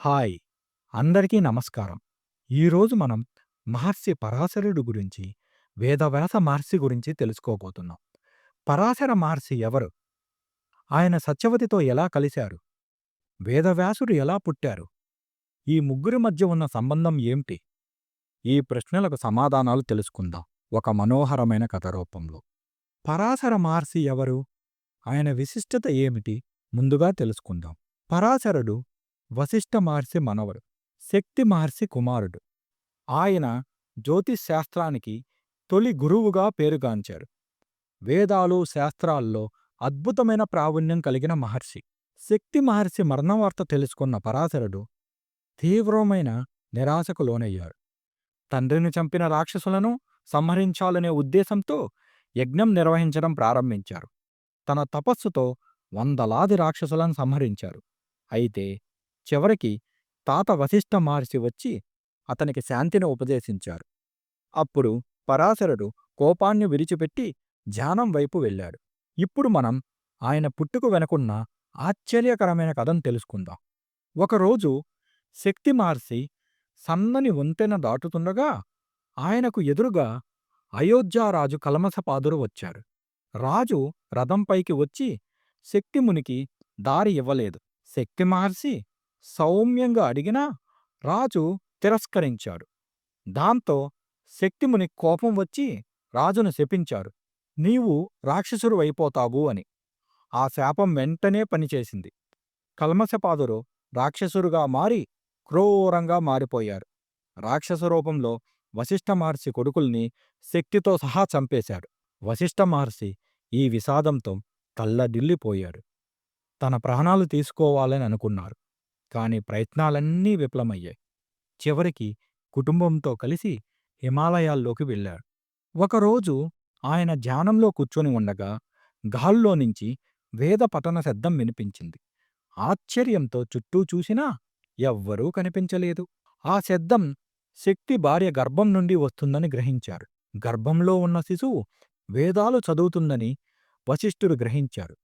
Hi! అందరికీ నమస్కారం. ఈరోజు మనం మహర్షి పరాశరుడు గురించి, వేదవ్యాస మహర్షి గురించి తెలుసుకోబోతున్నాం. పరాశర మహర్షి ఎవరు? ఆయన సత్యవతితో ఎలా కలిశారు? వేదవ్యాసుడు ఎలా పుట్టారు? ఈ ముగ్గురి మధ్య ఉన్న సంబంధం ఏమిటి? ఈ ప్రశ్నలకు సమాధానాలు తెలుసుకుందాం ఒక మనోహరమైన కథ రూపంలో. పరాశర మహర్షి ఎవరు? ఆయన విశిష్టత ఏమిటి? ముందుగా తెలుసుకుందాం. పరాశరుడు వశిష్ఠ మహర్షి మనవడు, శక్తి మహర్షి కుమారుడు. ఆయన జ్యోతిష్ శాస్త్రానికి తొలి గురువుగా పేరుగాంచారు. వేదాలు, శాస్త్రాల్లో అద్భుతమైన ప్రావీణ్యం కలిగిన మహర్షి. శక్తి మహర్షి మరణవార్త తెలుసుకున్న పరాశరుడు తీవ్రమైన నిరాశకు లోనయ్యారు. తండ్రిని చంపిన రాక్షసులను సంహరించాలనే ఉద్దేశంతో యజ్ఞం నిర్వహించడం ప్రారంభించారు. తన తపస్సుతో వందలాది రాక్షసులను సంహరించారు. అయితే చివరికి తాత వశిష్ఠ మహర్షి వచ్చి అతనికి శాంతిని ఉపదేశించారు. అప్పుడు పరాశరుడు కోపాన్ని విడిచిపెట్టి ధ్యానం వైపు వెళ్ళాడు. ఇప్పుడు మనం ఆయన పుట్టుక వెనుకున్న ఆశ్చర్యకరమైన కథను తెలుసుకుందాం. ఒకరోజు శక్తి మహర్షి సన్నని వంతెన దాటుతుండగా ఆయనకు ఎదురుగా అయోధ్యారాజు కల్మషపాదుడు వచ్చారు. రాజు రథంపైకి వచ్చి శక్తిమునికి దారి ఇవ్వలేదు. శక్తి మహర్షి సౌమ్యంగా అడిగినా రాజు తిరస్కరించాడు. దాంతో శక్తిముని కోపం వచ్చి రాజును శపించారు. నీవు రాక్షసుడు అయిపోతావు అని. ఆ శాపం వెంటనే పనిచేసింది. కల్మషపాదుడు రాక్షసుడుగా మారి క్రూరంగా మారిపోయారు. రాక్షస రూపంలో వశిష్ఠ మహర్షి కొడుకుల్ని శక్తితో సహా చంపేశాడు. వశిష్ఠ మహర్షి ఈ విషాదంతో తల్లడిల్లిపోయాడు. తన ప్రాణాలు తీసుకోవాలని అనుకున్నారు. కాని ప్రయత్నాలన్నీ విఫలమయ్యాయి. చివరికి కుటుంబంతో కలిసి హిమాలయాల్లోకి వెళ్ళాడు. ఒకరోజు ఆయన ధ్యానంలో కూర్చొని ఉండగా గాల్లోనించి వేద పఠన శబ్దం వినిపించింది. ఆశ్చర్యంతో చుట్టూ చూసినా ఎవ్వరూ కనిపించలేదు. ఆ శబ్దం శక్తి భార్య గర్భం నుండి వస్తుందని గ్రహించారు. గర్భంలో ఉన్న శిశువు వేదాలు చదువుతుందని వశిష్ఠుడు గ్రహించారు.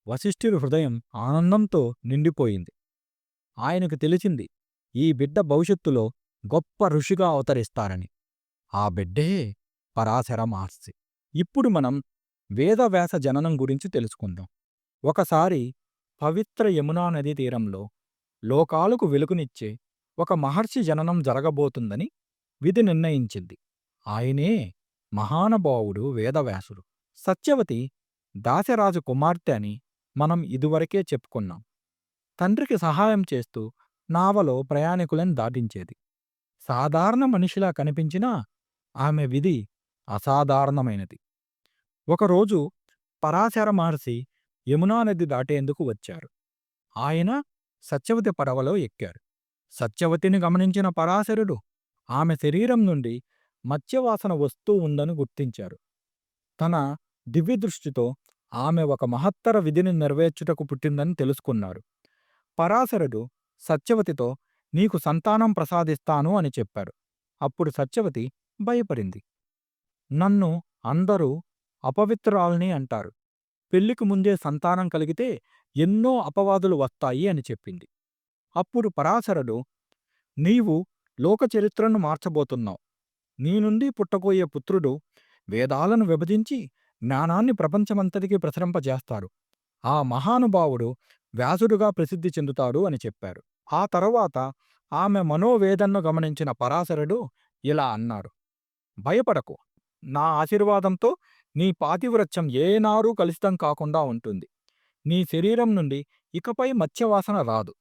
వశిష్ఠుడి హృదయం ఆనందంతో నిండిపోయింది. ఆయనకు తెలిసింది ఈ బిడ్డ భవిష్యత్తులో గొప్ప ఋషిగా అవతరిస్తారని. ఆ బిడ్డే పరాశర మహర్షి. ఇప్పుడు మనం వేదవ్యాస జననం గురించి తెలుసుకుందాం. ఒకసారి పవిత్ర యమునా నదీ తీరంలో లోకాలకు వెలుగునిచ్చే ఒక మహర్షి జననం జరగబోతుందని విధి నిర్ణయించింది. ఆయనే మహానుభావుడు వేదవ్యాసుడు. సత్యవతి దాశరాజు కుమార్తె అని మనం ఇదివరకే చెప్పుకున్నాం. తండ్రికి సహాయం చేస్తూ నావలో ప్రయాణికులను దాటించేది. సాధారణ మనిషిలా కనిపించినా ఆమె విధి అసాధారణమైనది. ఒకరోజు పరాశర మహర్షి యమునా నది దాటేందుకు వచ్చారు. ఆయన సత్యవతి పడవలో ఎక్కారు. సత్యవతిని గమనించిన పరాశరుడు ఆమె శరీరం నుండి మత్స్యవాసన వస్తూ ఉందని గుర్తించారు. తన దివ్యదృష్టితో ఆమె ఒక మహత్తర విధిని నెరవేర్చుటకు పుట్టిందని తెలుసుకున్నారు. పరాశరుడు సత్యవతితో నీకు సంతానం ప్రసాదిస్తాను అని చెప్పారు. అప్పుడు సత్యవతి భయపడింది. నన్ను అందరూ అపవిత్రాల్ని అంటారు. పెళ్లికి ముందే సంతానం కలిగితే ఎన్నో అపవాదులు వస్తాయి అని చెప్పింది. అప్పుడు పరాశరుడు నీవు లోకచరిత్రను మార్చబోతున్నావు. నీ నుండి పుట్టబోయే పుత్రుడు వేదాలను విభజించి జ్ఞానాన్ని ప్రపంచమంతటికీ ప్రసరింపజేస్తాడు. ఆ మహానుభావుడు వ్యాసుడుగా ప్రసిద్ధి చెందుతాడు అని చెప్పారు. ఆ తరువాత ఆమె మనోవేదనను గమనించిన పరాశరుడు ఇలా అన్నారు. భయపడకు. నా ఆశీర్వాదంతో నీ పాతివ్రత్యం ఏనాడూ కలుషితం కాకుండా ఉంటుంది. నీ శరీరం నుండి ఇకపై మత్స్యవాసన రాదు.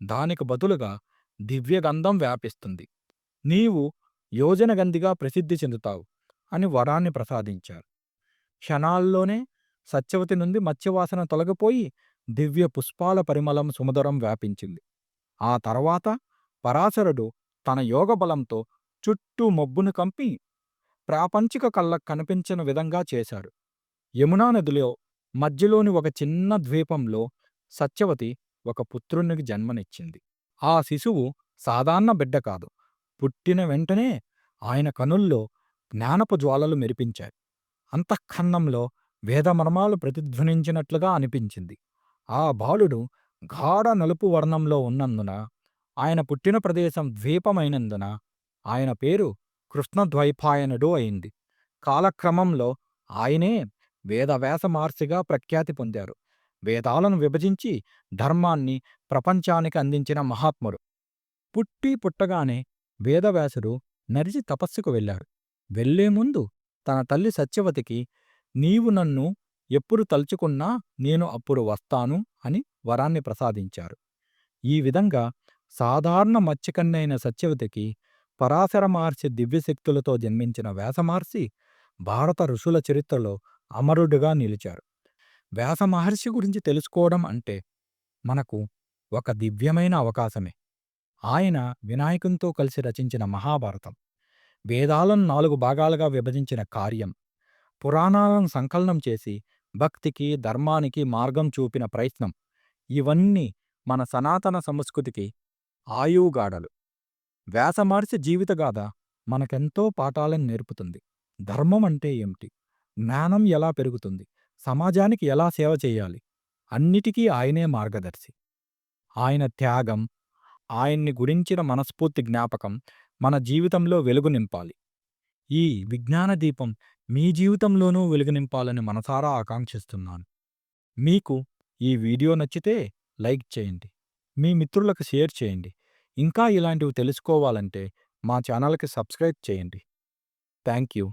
దానికి బదులుగా దివ్యగంధం వ్యాపిస్తుంది. నీవు యోజనగంధిగా ప్రసిద్ధి చెందుతావు అని వరాన్ని ప్రసాదించారు. క్షణాల్లోనే సత్యవతి నుండి మత్స్యవాసన తొలగిపోయి దివ్య పుష్పాల పరిమళం సుమధురం వ్యాపించింది. ఆ తర్వాత పరాశరుడు తన యోగబలంతో చుట్టూ మబ్బును కంపి ప్రాపంచిక కళ్ళకు కనిపించిన విధంగా చేశాడు. యమునా నదిలో మధ్యలోని ఒక చిన్న ద్వీపంలో సత్యవతి ఒక పుత్రునికి జన్మనిచ్చింది. ఆ శిశువు సాధారణ బిడ్డ కాదు. పుట్టిన వెంటనే ఆయన కనుల్లో జ్ఞానపు జ్వాలలు మెరిపించాయి. అంతఃకరణంలో వేదమర్మాలు ప్రతిధ్వనించినట్లుగా అనిపించింది. ఆ బాలుడు గాఢ నలుపు వర్ణంలో ఉన్నందున ఆయన పుట్టిన ప్రదేశం ద్వీపమైనందున ఆయన పేరు కృష్ణద్వైపాయనుడు అయింది. కాలక్రమంలో ఆయనే వేదవ్యాస మహర్షిగా ప్రఖ్యాతి పొందారు. వేదాలను విభజించి ధర్మాన్ని ప్రపంచానికి అందించిన మహాత్ముడు. పుట్టగానే వేదవ్యాసుడు నరిచి తపస్సుకు వెళ్ళాడు. వెళ్ళే ముందు తన తల్లి సత్యవతికి నీవు నన్ను ఎప్పుడు తలుచుకున్నా నేను అప్పుడు వస్తాను అని వరాన్ని ప్రసాదించారు. ఈ విధంగా సాధారణ మత్స్యకన్యైన సత్యవతికి పరాశర మహర్షి దివ్యశక్తులతో జన్మించిన వ్యాసమహర్షి భారత ఋషుల చరిత్రలో అమరుడుగా నిలిచారు. వ్యాస మహర్షి గురించి తెలుసుకోవడం అంటే మనకు ఒక దివ్యమైన అవకాశమే. ఆయన వినాయకునితో కలిసి రచించిన మహాభారతం, వేదాలను 4 భాగాలుగా విభజించిన కార్యం, పురాణాలను సంకలనం చేసి భక్తికి, ధర్మానికి మార్గం చూపిన ప్రయత్నం, ఇవన్నీ మన సనాతన సంస్కృతికి ఆయువుగాడలు. వ్యాస మహర్షి జీవితగాథ మనకెంతో పాఠాలను నేర్పుతుంది. ధర్మం అంటే ఏమిటి? జ్ఞానం ఎలా పెరుగుతుంది? సమాజానికి ఎలా సేవ చేయాలి? అన్నిటికీ ఆయనే మార్గదర్శి. ఆయన త్యాగం, ఆయన్ని గురించిన మనస్ఫూర్తి జ్ఞాపకం మన జీవితంలో వెలుగు నింపాలి. ఈ విజ్ఞాన దీపం మీ జీవితంలోనూ వెలుగు నింపాలని మనసారా ఆకాంక్షిస్తున్నాను. మీకు ఈ వీడియో నచ్చితే లైక్ చేయండి. మీ మిత్రులకు షేర్ చేయండి. ఇంకా ఇలాంటివి తెలుసుకోవాలంటే మా ఛానల్‌కి సబ్స్క్రైబ్ చేయండి. Thank you.